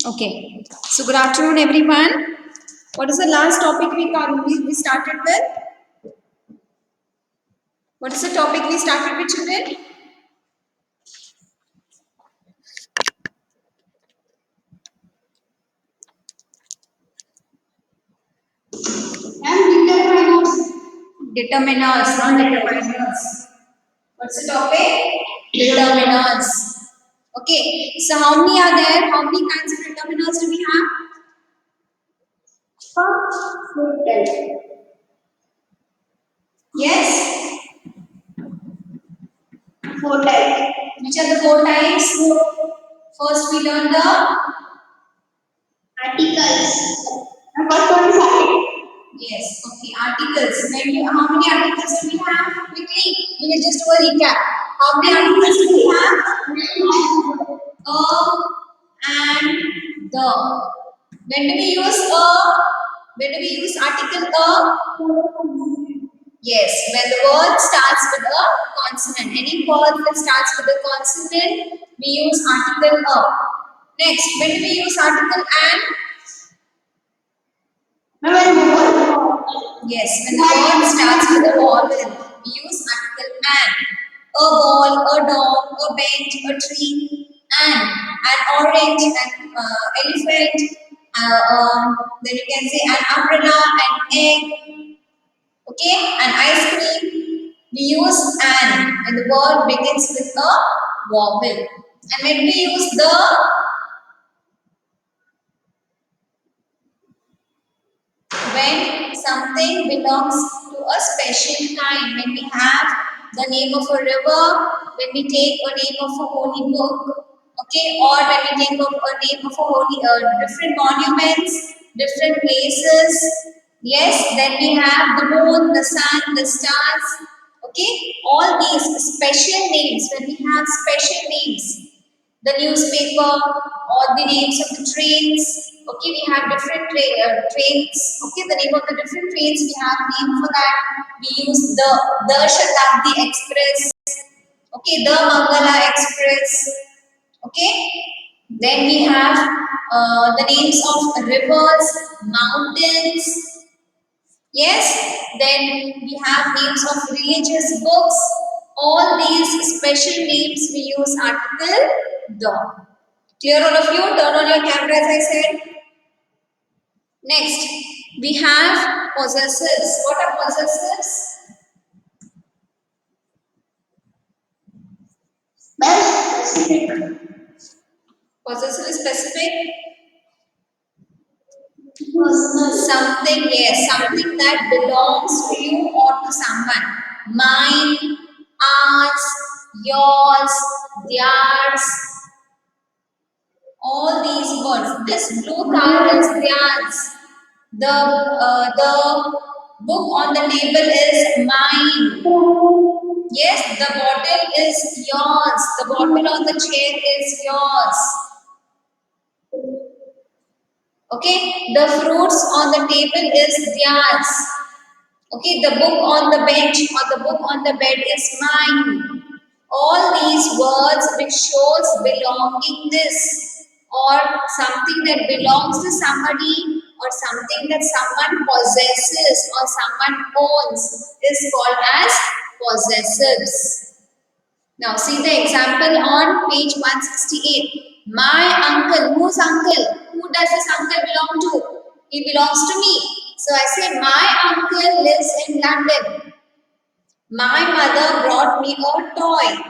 Okay. So good afternoon, everyone. What is the last topic we started with? What is the topic we started with, children? And determiners. Determiners, not determiners. What's the topic? Determiners. Okay. So how many are there? How many kinds of determiners do we have? Hotel. Yes. Hotel. Which are the four types? First, we learn the Articles. The first one is article. yes. Okay. Articles. How many articles do we have? Quickly, we will just do a recap. How many articles do we have? A and the. When do we use a? When do we use article a? Yes, when the word starts with a consonant. Any word that starts with a consonant, we use article a. Next, when do we use article and? Yes, when the word starts with a vowel, we use article an. A ball, a dog, a bench, a tree, an orange, an elephant, then you can say an umbrella, an egg, okay, an ice cream. We use an when the word begins with a vowel. And when we use the, when something belongs to a special kind, when we have the name of a river, when we take a name of a holy book, okay, or when we think of a name of a holy different monuments, different places, yes, then we have the moon, the sun, the stars, okay, all these special names. When we have special names, the newspaper or the names of the trains. Okay, we have different trains. Okay, the name of the different trains we have name for that. We use the Shatabdi Express. Okay, the Mangala Express. Okay, then we have the names of rivers, mountains. Yes, then we have names of religious books. All these special names we use article the. Clear all of you? Turn on your camera as I said. Next, we have possessors. What are possessors? Specific. Possessor is specific. Personal. Something, yes, something that belongs to you or to someone. Mine, ours, yours, theirs, all these words. This blue car is theirs. The book on the table is mine. Yes, the bottle is yours. The bottle on the chair is yours. Okay, the fruits on the table is theirs. Okay, the book on the bench or the book on the bed is mine. All these words which shows belongingness or something that belongs to somebody or something that someone possesses or someone owns is called as possessives. Now see the example on page 168. My uncle, whose uncle? Who does this uncle belong to? He belongs to me. So I say my uncle lives in London. My mother brought me a toy.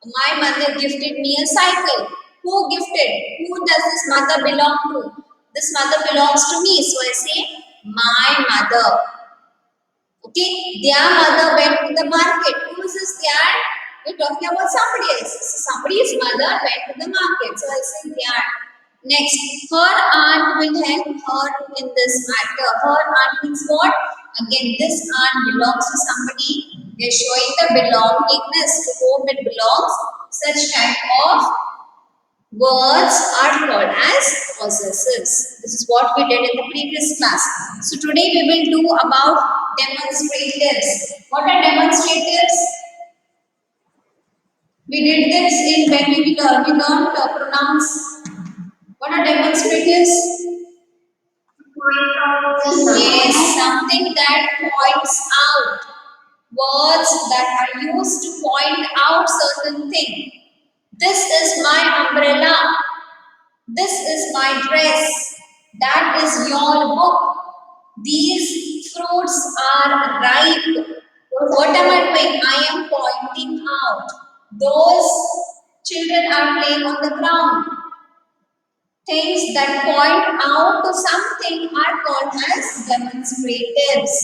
My mother gifted me a cycle. Who gifted? Who does this mother belong to? This mother belongs to me. So I say my mother. Okay, their mother went to the market. Who is this their? We're talking about somebody else. So somebody's mother went to the market. So I say their. Next, her aunt will help her in this matter. Her aunt means what? Again, this aunt belongs to somebody. They're showing the belongingness to whom it belongs. Such type of words are called as possessives. This is what we did in the previous class. So today we will do about demonstratives. What are demonstratives? We did this in when we learned pronouns. What are demonstratives? Yes, something that points out. Words that are used to point out certain thing. This is my umbrella. This is my dress. That is your book. These fruits are ripe. What am I doing? I am pointing out. Those children are playing on the ground. Things that point out to something are called as demonstratives.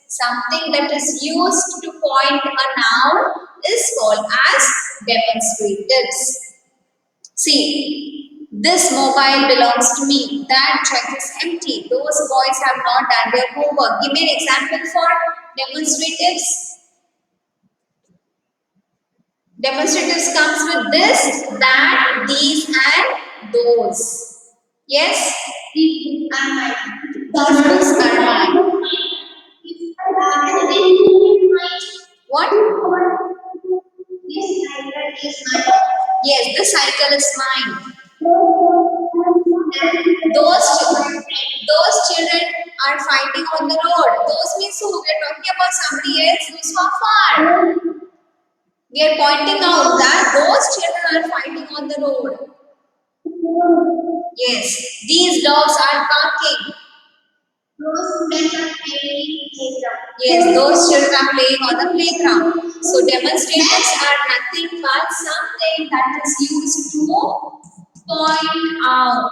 Something that is used to point a noun is called as demonstratives. See, this mobile belongs to me. That check is empty. Those boys have not done their homework. Give me an example for demonstratives. Demonstratives comes with this, that, these, and those. Yes? These books are mine. What? Yes, the cycle is mine. Those children are fighting on the road. Those means who? We are talking about somebody else who's from far. We are pointing out that those children are fighting on the road. Yes, these dogs are barking. Yes, those children are playing on the playground. So demonstratives are nothing but something that is used to point out.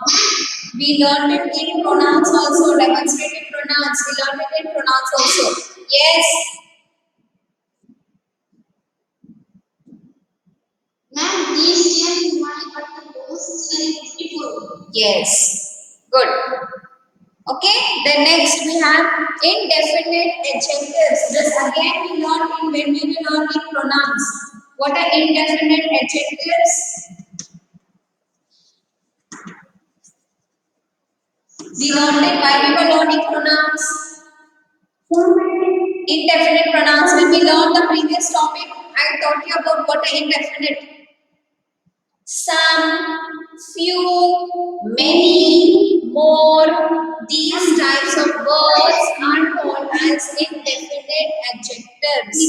We learned it in pronouns also, demonstrative pronouns. We learned it in pronouns also. Yes. Ma'am, these chair is mine, but those chair is beautiful. Yes. Good. Okay. Then next we have indefinite adjectives. This again we learned in when we will learn in pronouns. What are indefinite adjectives? We learned it while we were learning pronouns. Indefinite pronouns. When we learned the previous topic, I taught you about what are indefinite. Some, few, many, more. These types of words are called as indefinite adjectives.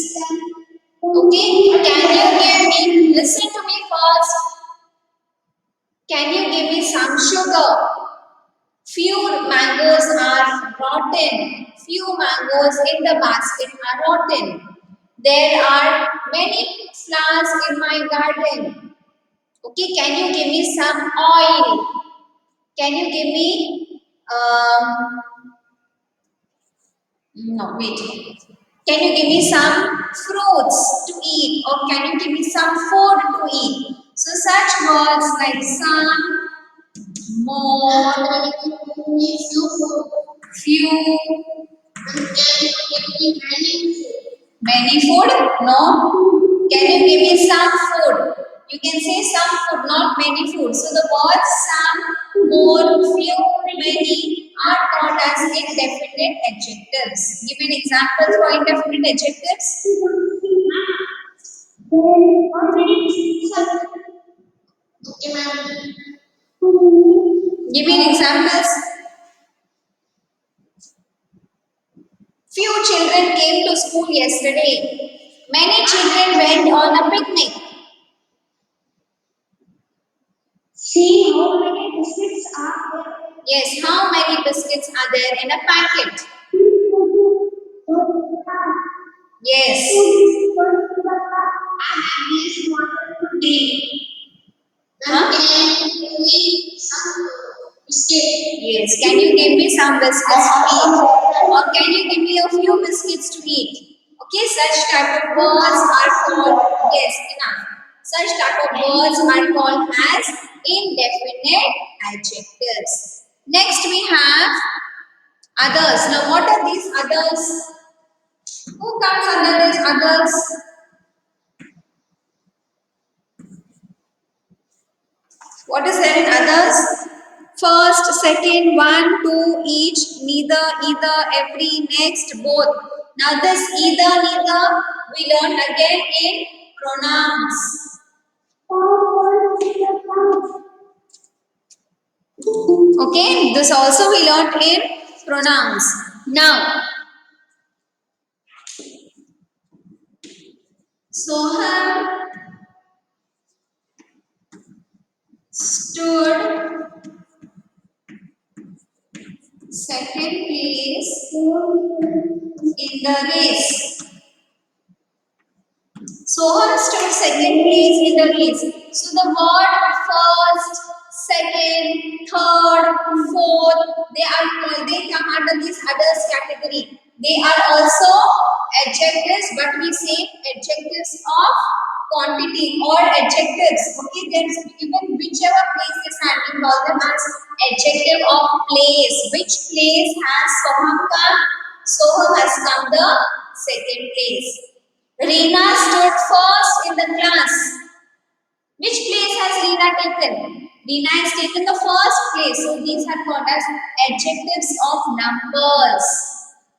Okay, can you give me, listen to me first. Can you give me some sugar? Few mangoes are rotten. Few mangoes in the basket are rotten. There are many flowers in my garden. Okay, can you give me some oil? Can you give me no, wait. Can you give me some fruits to eat or can you give me some food to eat? So such words like some, more, few, many food? No. Can you give me some food? You can say some food, not many food. So the words some, more, few, many are called as indefinite adjectives. Give me an example for indefinite adjectives. Okay, ma'am. Give me an examples. Few children came to school yesterday. Many children went on a picnic. See how many biscuits are there. Yes, how many biscuits are there in a packet? Yes. Huh? Yes. Can you give me some biscuits to eat? Or can you give me a few biscuits to eat? Okay, such type of words are called, yes, enough. Such type of words are called as indefinite adjectives. Next we have others. Now what are these others? Who comes under these others? What is there in others? First, second, one, two, each, neither, either, every, next, both. Now this either, neither, we learned again in pronouns. This also we learnt in pronouns. Now, Soham stood second place in the race. Soham stood second place in the race. So the word first, second, third, fourth, they come under this others category. They are also adjectives, but we say adjectives of quantity or adjectives. Okay, there's even whichever place is had, we call them as adjective of place. Which place has Soham come? Soham has come the second place. Reena stood first in the class. Which place has Reena taken? Reena has taken the first place. So these are called as adjectives of numbers.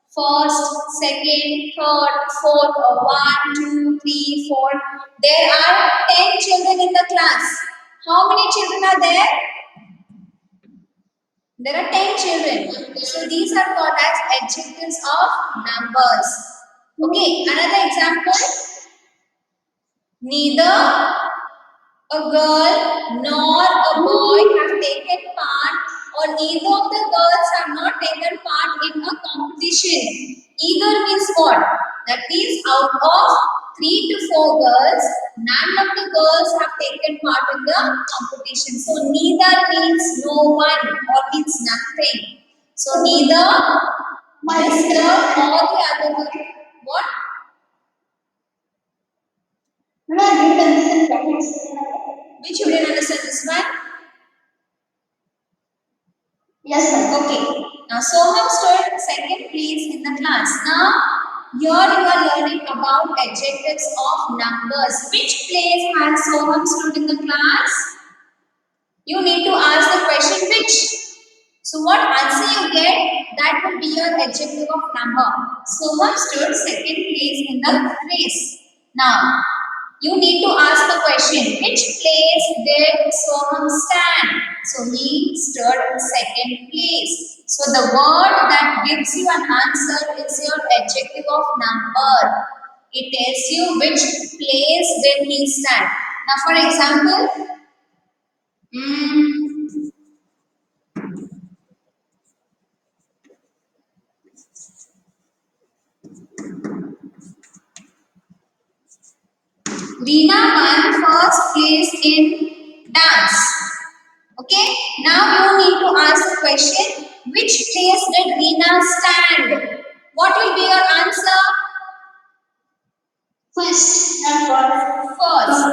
First, second, third, fourth, or 1, 2, 3, 4. There are 10 children in the class. How many children are there? There are 10 children. So these are called as adjectives of numbers. Okay, another example. Neither a girl nor a boy have taken part, or neither of the girls have not taken part in a competition. Either means what? That is, out of 3 to 4 girls, none of the girls have taken part in the competition. So neither means no one or means nothing. So neither this girl or the other girl. What? No, I didn't understand. Can you explain again? Which you didn't understand this one? Yes, sir. Okay. Now Soham stood second place in the class. Now here you are learning about adjectives of numbers. Which place has Soham stood in the class? You need to ask the question which. So what answer you get, that will be your adjective of number. Soham stood second place in the race. Now you need to ask the question, which place did Soham stand? So he stood second place. So the word that gives you an answer is your adjective of number. It tells you which place did he stand. Now for example, mm, Reena won first place in dance. Okay, now you need to ask the question, which place did Reena stand? What will be your answer? First, not what? First.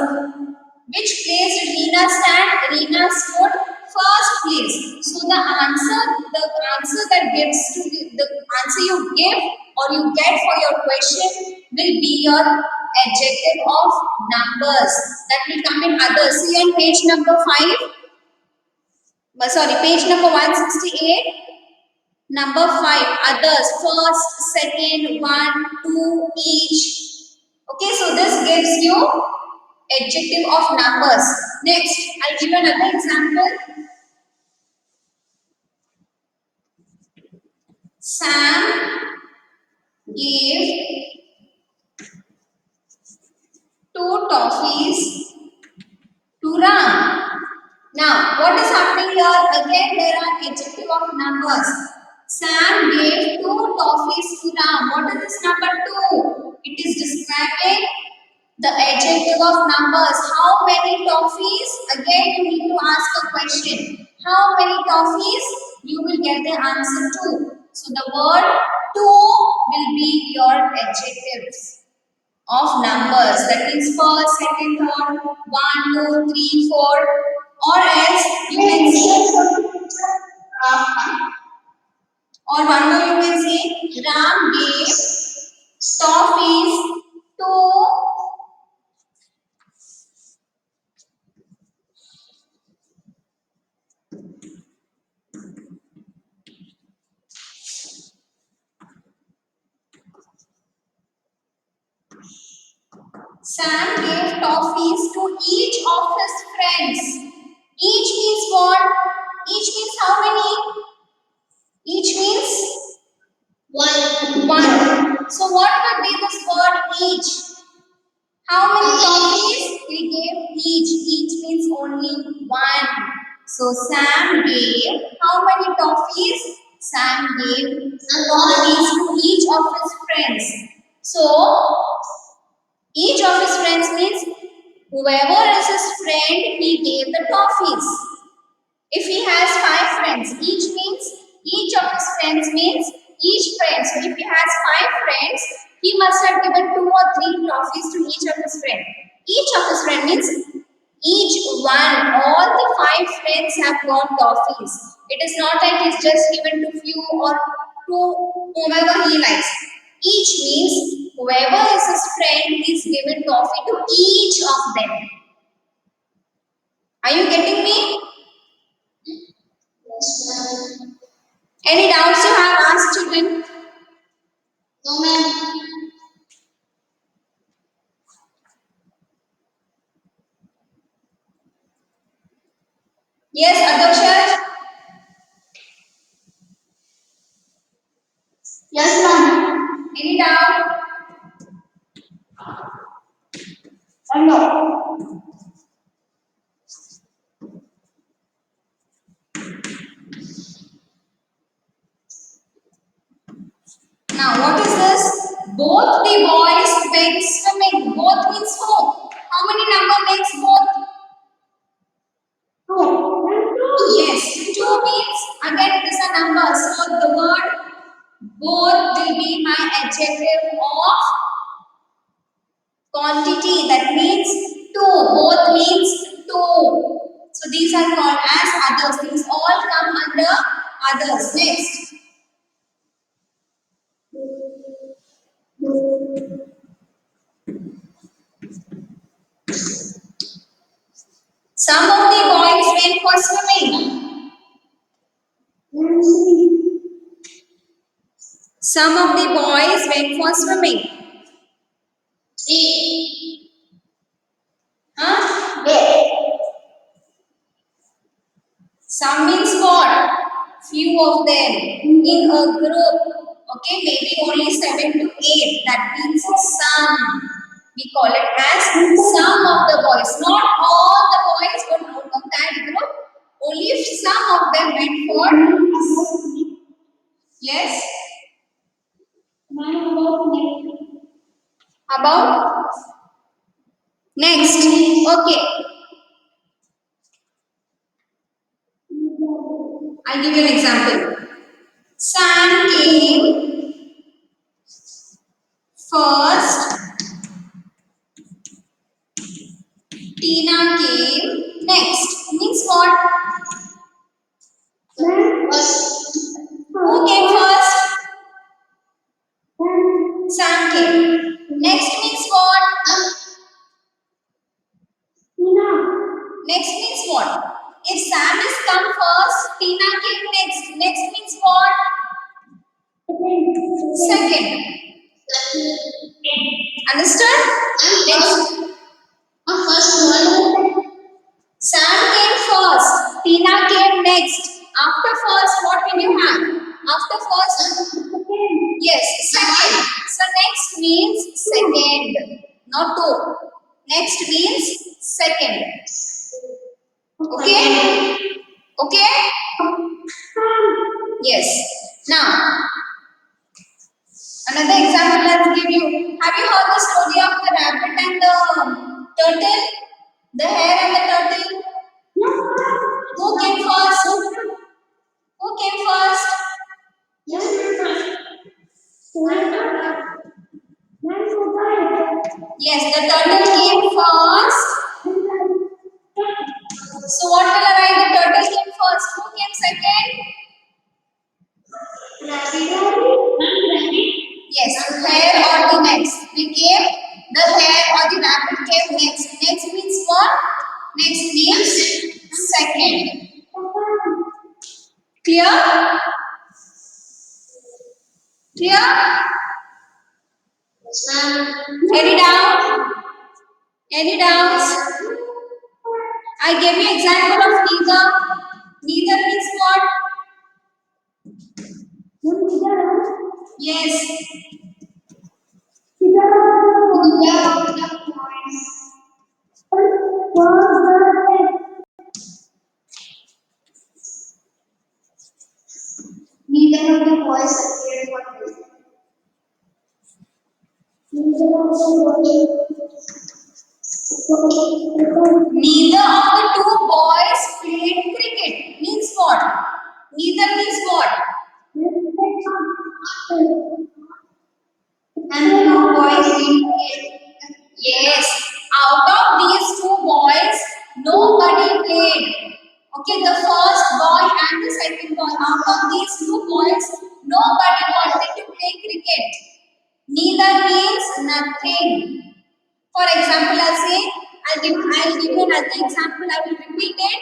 Which place did Reena stand? Reena stood first place. So the answer that gives to the answer you give or you get for your question will be your adjective of numbers. That will come in others. See on page number 5. Sorry, page number 168. Number 5, others, first, second, 1, 2, each. Okay, so this gives you adjective of numbers. Next, I'll give you another example. Sam gave 2 toffees to Ram. Now, what is happening here? Again, there are adjective of numbers. Sam gave 2 toffees to Ram. What is this number 2? It is describing the adjective of numbers. How many toffees? Again, you need to ask a question. How many toffees? You will get the answer 2. So, the word 2 will be your adjectives of numbers, that is first, second, third, 1, 2, 3, 4, or else you can say, or one more you can say, Ram gave toffees to Sam gave toffees to each of his friends. Each means what? Each means how many? Each means one. one. So what will be this word each? How many toffees? We gave each. Each means only one. So Sam gave how many toffees? Sam gave toffees to each of his friends. So each of his friends means whoever is his friend, he gave the toffees. If he has five friends, each means each of his friends means each friend. So if he has five friends, he must have given two or three toffees to each of his friend. Each of his friend means each one. All the five friends have got toffees. It is not like he's just given to few or to whomever he likes. Each means whoever is his friend, he's given toffee to each of them. Are you getting me? Yes, ma'am. Any doubts you have asked children? No, ma'am. Yes, Adarshar? Yes, ma'am. Any doubt? No. Now, what is this? Both the boys went swimming. Both means who? How many number makes both? Two. Yes, two means again it is a number. So the word both will be my adjective of quantity. That means two. Both means two. So these are called as others. These all come under others. Next. Some of the boys went for swimming. Some of the boys went for swimming. Three. Huh? Wait. Some means what? Few of them in a group. Okay, maybe only 7 to 8. That means some. We call it as some of the boys. Not all the boys were out of that group. Only some of them went for. Yes. About next. Okay. I'll give you an example. Sam came first. Tina came next. Means what? Was. Who came first? Sam came. Next means what? Next means what? If Sam has come first, Tina came next. Next means what? Second. Understood? Next. First one. Sam came first. Tina came next. After first, what will you have? After first, yes, second. So next means second, not two. Next means second. Okay? Okay? Yes. Now, another example let's give you. Have you heard the story of the rabbit and the turtle? The hare and the turtle? Who came first? Who came first? Yes, the turtle came first. So what will arrive? The turtle came first. Who came second? Yes, hare or the next. We came, the hare or the rabbit came next. Next means what? Next means second. Clear? Clear? Any doubt? Any doubts? I gave you example of neither. Neither means what? Yes. Neither of the boys. Neither of the boys appeared for this. Neither of the two boys played cricket. Means what? Neither means what? And the two boys didn't play. Yes. Out of these two boys, nobody played. Okay, the first boy and the second boy. Out of these two boys, nobody wanted to play cricket. Neither means nothing. For example, I'll give you another example. I will repeat it.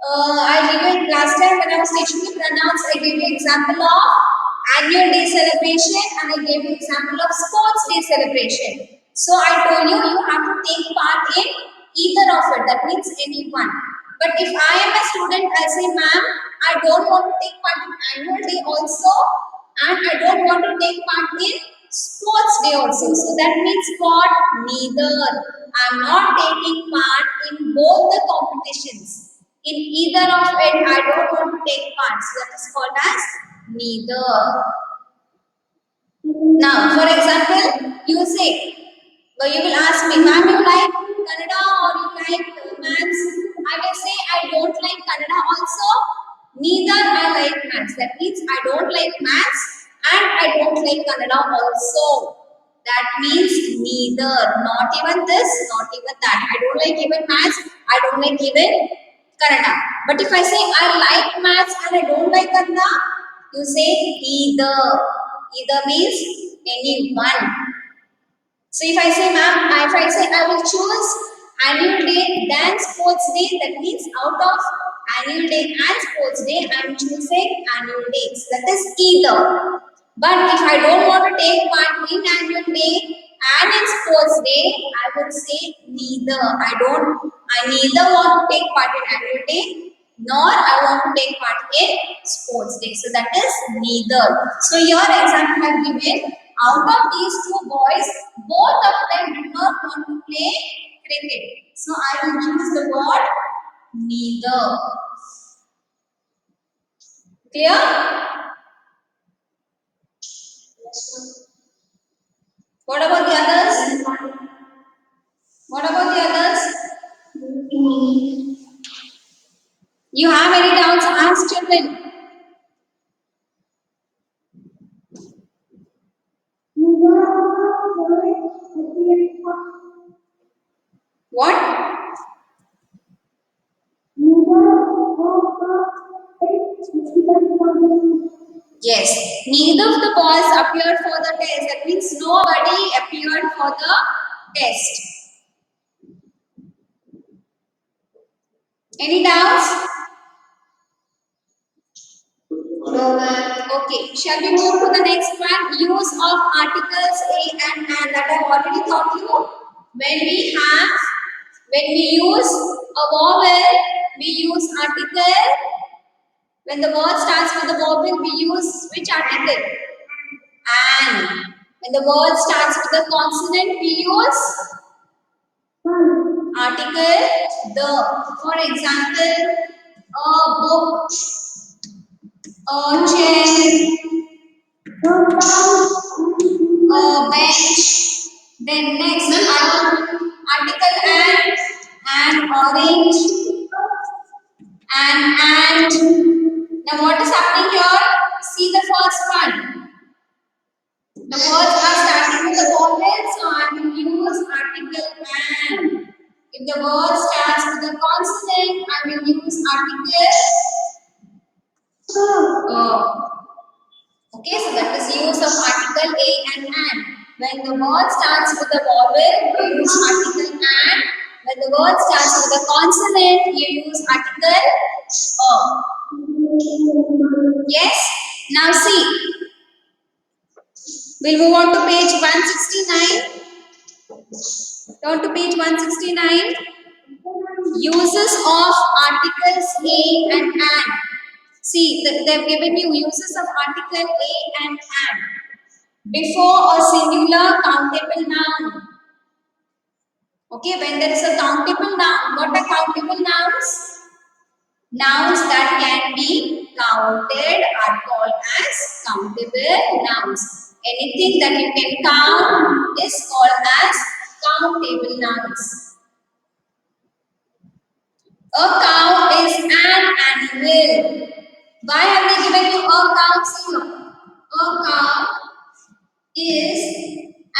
I given last time when I was teaching you pronouns, I gave you example of annual day celebration and I gave you example of sports day celebration. So I told you you have to take part in either of it. That means any one. But if I am a student, I say, ma'am, I don't want to take part in annual day also, and I don't want to take part in sports day also. So that means what? Neither. I'm not taking part in both the competitions. In either of it, I don't want to take part. So that is called as neither. Now, for example, you say, you will ask me, ma'am, you like Kannada or you like maths? I will say, I don't like Kannada also. Neither I like maths. That means I don't like maths and I don't like Kannada also. That means neither. Not even this, not even that. I don't like even maths. I don't like even Kannada. But if I say I like maths and I don't like Kannada, you say either. Either means any one. So if I say, ma'am, if I say I will choose annual day then sports day, that means out of annual day and sports day, I am choosing annual days. That is either. But if I don't want to take part in annual day and in sports day, I would say neither. I neither want to take part in annual day nor I want to take part in sports day. So that is neither. So your example I have given, out of these two boys, both of them did not want to play cricket. So I will use the word neither. Clear? What about the others? What about the others? You have any doubts? Ask children. What? Yes. Neither of the boys appeared for the test. That means nobody appeared for the test. Any doubts? No, ma'am. Okay. Shall we move to the next one? Use of articles a and that I've already taught you. When we use a vowel, we use article. When the word starts with the vowel, we use which article? And. When the word starts with the consonant, we use article the. For example, a book, a chair, a bench. Then next article and orange and. Now what is happening here? See the first one. The words are starting with the vowel, so I will use article and. If the word starts with a consonant, I will use article Okay, so that is use of article a and an. When the word starts with a vowel, you use article and. When the word starts with a consonant, you use article a. Yes? Now see. We'll move on to page 169. Turn to page 169. Uses of articles a and an. See, they've given you uses of article a and an before a singular countable noun. Okay, when there is a countable noun, what are countable nouns? Nouns that can be counted are called as countable nouns. Anything that you can count is called as countable nouns. A cow is an animal. Why have they given you a cow? See, a cow is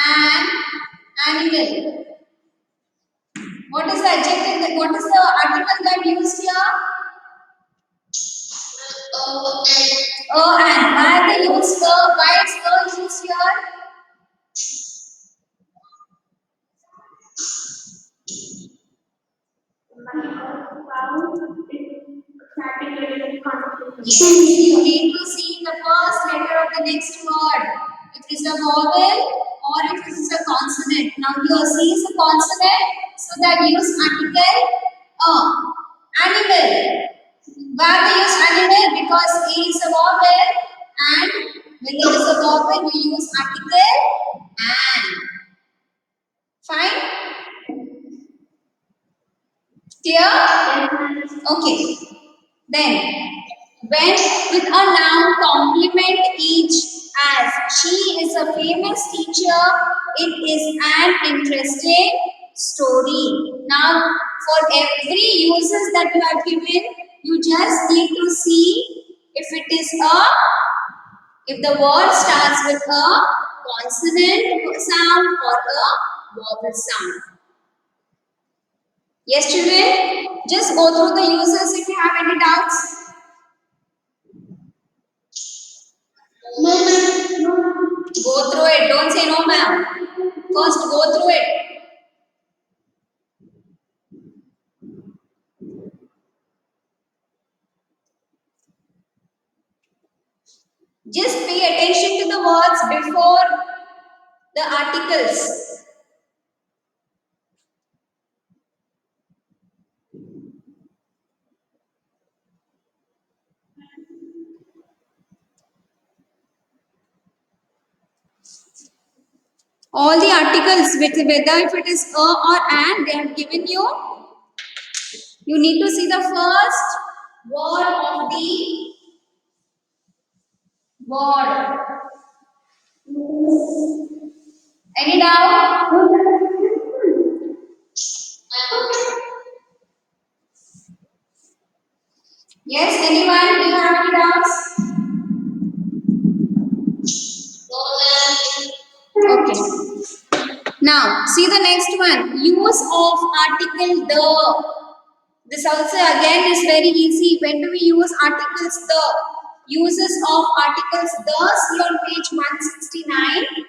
an animal. What is the adjective? What is the article that used here? And why have they used why is used here? Yes, you need to see the first letter of the next word. If it is a vowel or if it is a consonant. Now here C is a consonant, so that use article a. Animal. Why they use animal? Because A is a vowel and when there is a vowel you use article an. Fine? Clear? Okay. Then, when with a noun complement each as she is a famous teacher, it is an interesting story. Now, for every uses that you have given, you just need to see if it is if the word starts with a consonant sound or a vowel sound. Yes, children? Just go through the uses if you have any doubts. Go through it. Don't say no, ma'am. First, go through it. Just pay attention to the words before the articles. All the articles, whether if it is a or an, they have given you. You need to see the first word of the word. Any doubt? Yes, anyone? Do you have any doubts? Okay. Now, see the next one. Use of article the. This also again is very easy. When do we use articles the? Uses of articles the, see on page 169.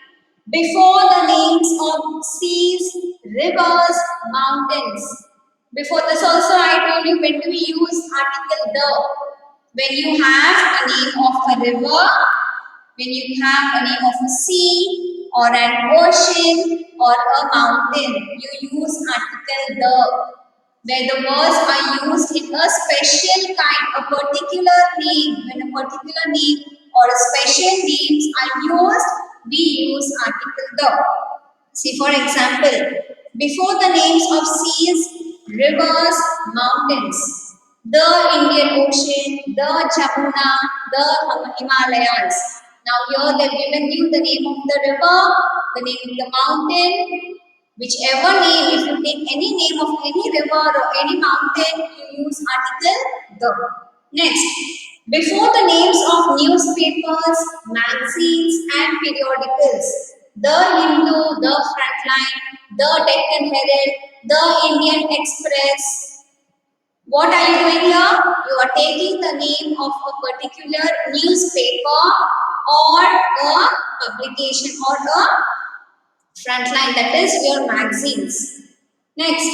Before the names of seas, rivers, mountains. Before this also I told you when do we use article the? When you have a name of a river, when you have a name of a sea or an ocean or a mountain, you use article the. Where the words are used in a special kind, a particular name, when a particular name or special names are used, we use article the. See, for example, before the names of seas, rivers, mountains, the Indian Ocean, the Jamuna, the Himalayas. Now here they've given you the name of the river, the name of the mountain, whichever name, if you take any name of any river or any mountain, you use article the. Next, before the names of newspapers, magazines and periodicals, the Hindu, the Frontline, the Deccan Herald, the Indian Express. What are you doing here? You are taking the name of a particular newspaper or a publication or a frontline, that is your magazines. Next,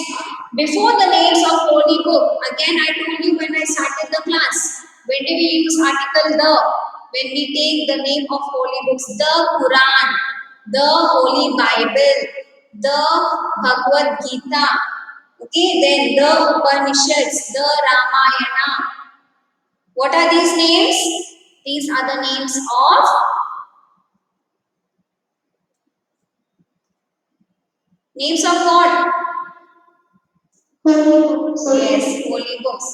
before the names of holy book, again I told you when I started the class, when do we use article the? When we take the name of holy books, the Quran, the Holy Bible, the Bhagavad Gita, okay, then the Upanishads, the Ramayana, What are these names? These are the names of what? Yes, holy books.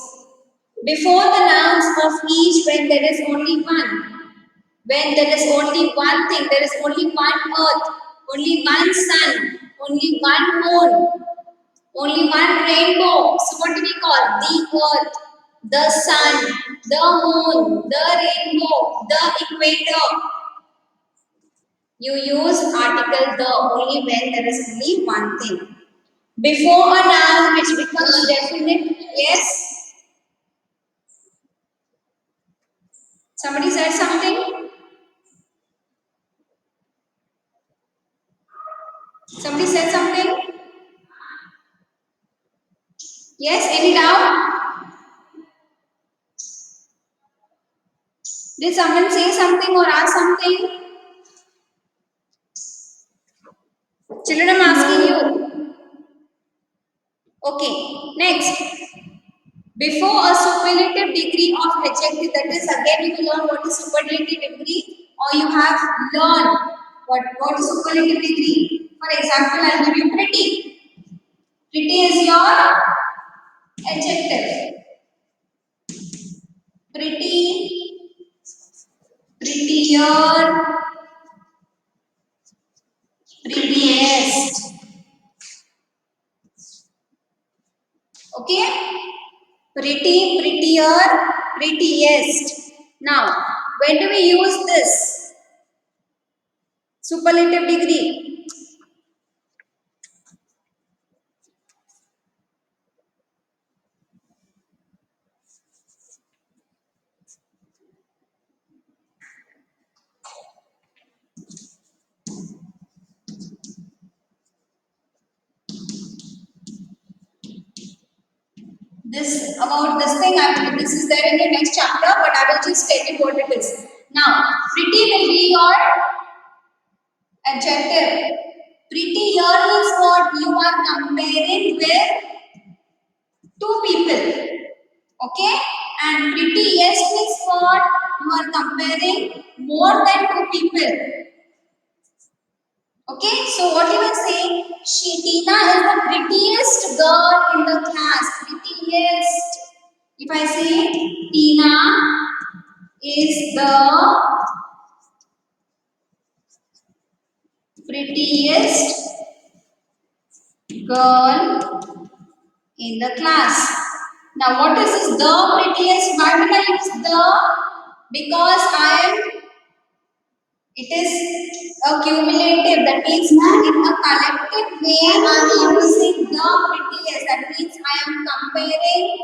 Before the nouns of each, when there is only one. When there is only one thing, there is only one earth, only one sun, only one moon, only one rainbow. So what do we call? The earth, the sun, the moon, the rainbow, the equator. You use article the only when there is only one thing. Before a noun which becomes definite, yes. Somebody said something? Somebody said something? Yes, any doubt? Did someone say something or ask something? Children, I'm asking you. Okay, next. Before a superlative degree of adjective, that is again you will learn what is superlative degree, or you have learned what is superlative degree. For example, I'll give you pretty. Pretty is your adjective. Pretty, prettier, prettiest. Okay? Pretty, prettier, prettiest. Now, when do we use this superlative degree? This about this thing, this is there in the next chapter, but I will just tell you what it is. Now, pretty will be your adjective. Pretty here means what? You are comparing with two people. Okay? And prettiest means what? You are comparing more than two people. Okay, so what you are saying? Tina is the prettiest girl in the class. Prettiest. If I say Tina is the prettiest girl in the class. Now, what is this the prettiest? Why will I use the? Because it is a cumulative. That means in a collective way, I am using the prettiest. That means I am comparing.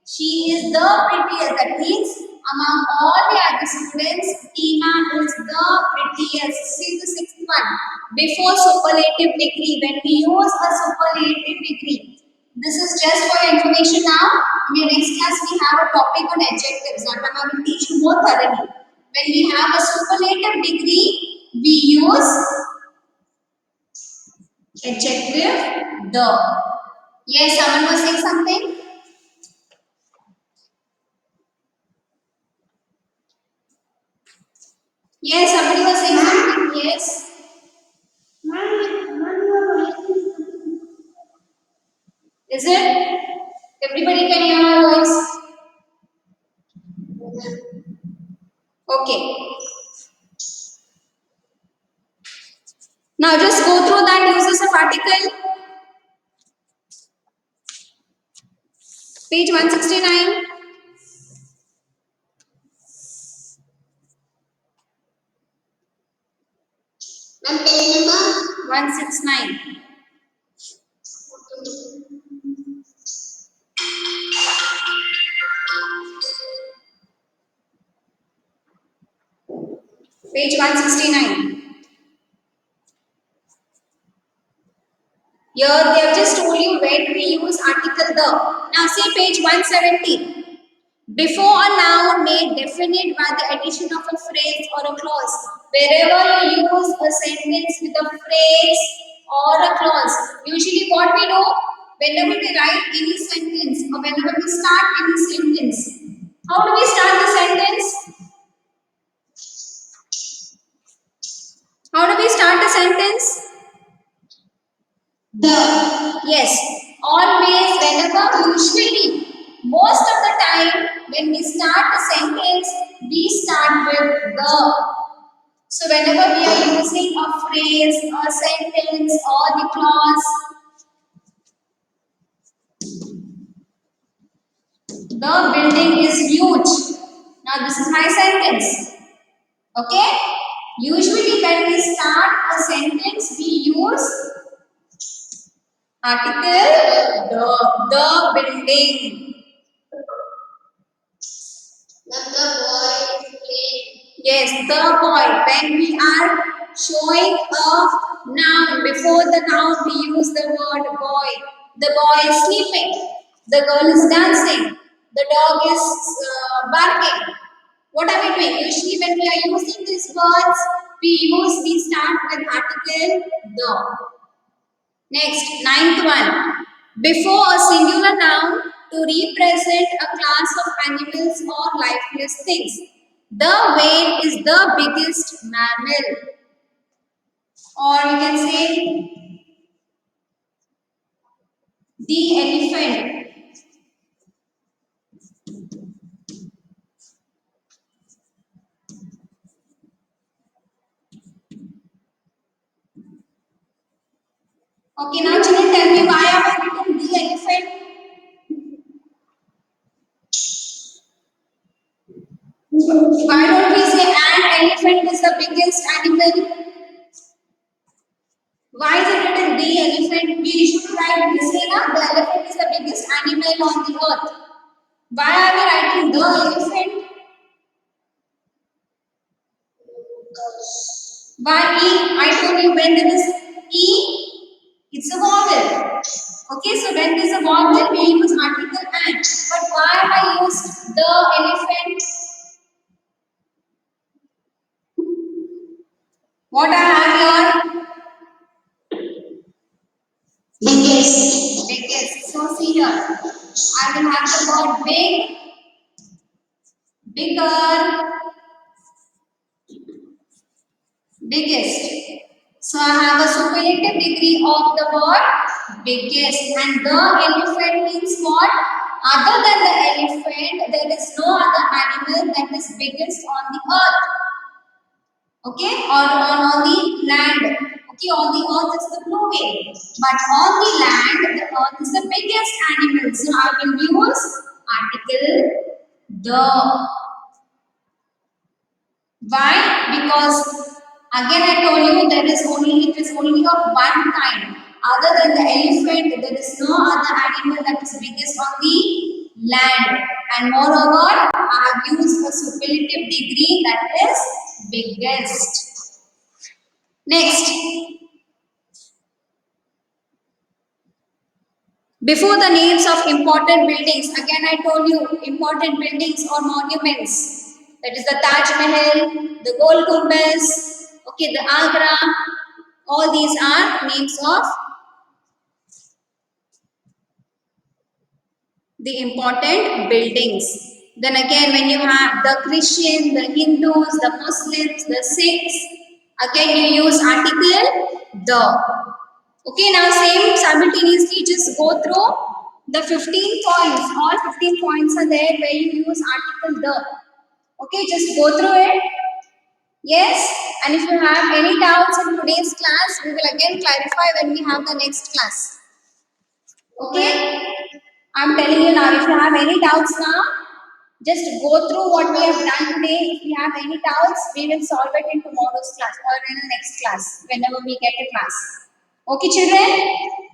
She is the prettiest. That means among all the other students, Tina is the prettiest. See the sixth one. Before superlative degree, when we use a superlative degree, this is just for your information now. In your next class, we have a topic on adjectives. That one I will teach you more thoroughly. When we have a superlative degree, we use adjective the. Yes, someone was saying something? Yes, somebody was saying something. Yes. Is it? Everybody can hear my voice? Okay. Now just go through that uses of article. Page 169. Ma'am, page number 169. Page 169. Here they have just told you where do we use article the. Now see page 170. Before a noun made definite by the addition of a phrase or a clause. Wherever you use a sentence with a phrase or a clause, usually what we do, whenever we write any sentence or whenever we start any sentence, How do we start the sentence? How do we start a sentence? The. Yes, always, whenever, usually. Most of the time, when we start a sentence, we start with the. So, whenever we are using a phrase, a sentence, or the clause, the building is huge. Now, this is my sentence. Okay? Usually, when we start a sentence, we use article the building. The boy played. Yes, the boy. When we are showing a noun, before the noun we use the word boy. The boy is sleeping. The girl is dancing. The dog is barking. What are we doing? Usually when we are using these words, we start with article the. Next, ninth one. Before a singular noun to represent a class of animals or lifeless things. The whale is the biggest mammal. Or we can say the elephant. Okay, now children tell me why have I written the elephant? Why don't we say an elephant is the biggest animal? Why is it written the elephant? We should write we say na the elephant is the biggest animal on the earth. Why are we writing the elephant? Why E? I told you when there is E, it's a vowel. Okay, so when there is a vowel, we use article and. But why I used the elephant? What I have here? Biggest. Biggest. So see here. I will have the word big, bigger, biggest. So I have a superlative degree of the word biggest, and the elephant means what? Other than the elephant, there is no other animal that is biggest on the earth. Okay, or on the land. Okay, on the earth is the blue whale, but on the land, the earth is the biggest animal. So I will use article the. Why? Because again I told you it is only of one kind. Other than the elephant, there is no other animal that is biggest on the land. And moreover, I have used a superlative degree that is biggest. Next, before the names of important buildings, again I told you important buildings or monuments. That is the Taj Mahal, the Gol Gumbaz, okay, the Agra. All these are names of the important buildings. Then again, when you have the Christian, the Hindus, the Muslims, the Sikhs, again you use article the. Okay, now same simultaneously just go through the 15 points. All 15 points are there where you use article the. Okay, just go through it. Yes, and if you have any doubts in today's class, we will again clarify when we have the next class. Okay, I'm telling you now, if you have any doubts now, just go through what we have done today. If you have any doubts, we will solve it in tomorrow's class or in the next class, whenever we get a class. Okay, children?